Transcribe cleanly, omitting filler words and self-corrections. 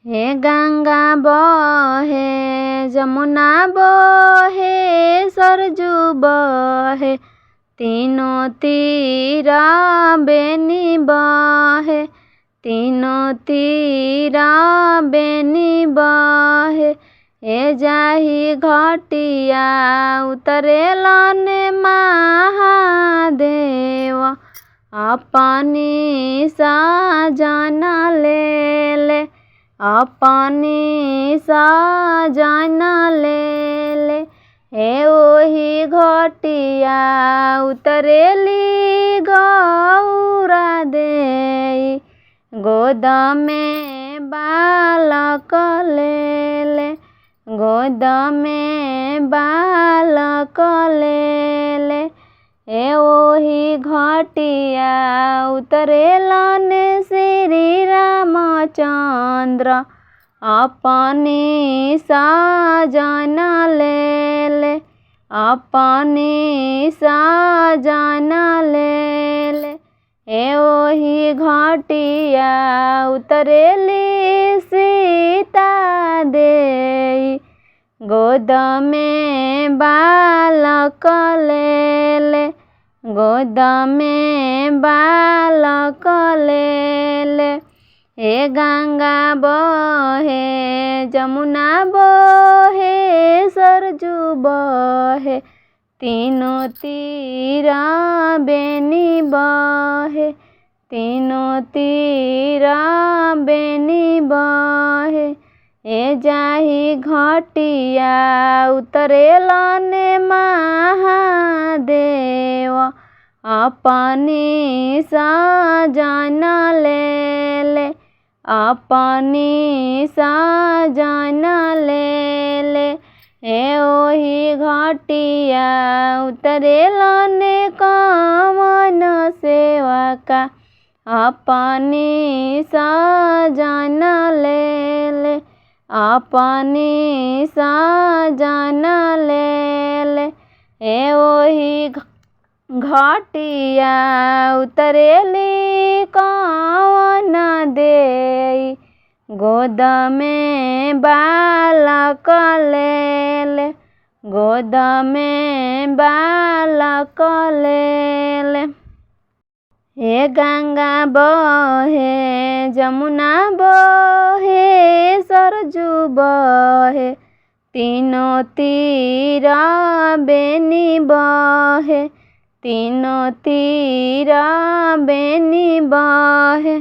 हे गंगा बहे जमुना बहे सरजू बहे तीनों तीरा बेनी बहे तीनों तीरा बेनी बहे। हे जाही घटिया उतरेलन महादेव अपनी साजन ले ले अपनी साजन ले ले। हे ओही घटिया उतरेली गौरा देई गोद में बालक ले ले गोद में बालक ले ले। हे ओही घटिया उतरेलन श्री रामचंद्र अपनी साजन ले ले अपनी साजन ले ले। हे ओही घटिया उतरेली सीता देई गोद में बालक ले ले गोद में बालक ले ले। हे गंगा बहे जमुना बहे सरजू बहे तीनों तीरा बेनी बहे तीनों तीरा बेनी बहे। हे जाही घटिया उतरेलन महादेव अपनी साजन ले ले अपनी साजन ले ले। हे ओही घटिया उतरेलन कवन सेवका अपनी साजन ले ले अपनी साजन ले ले। हे ओही घटिया उतरेली कवन देई गोद में बालक ले ले गोद में बालक ले ले। हे गंगा बहे जमुना बहे सरजू बहे तीनों तीरा बेनी बहे तीनों तीरा बेनी बहे।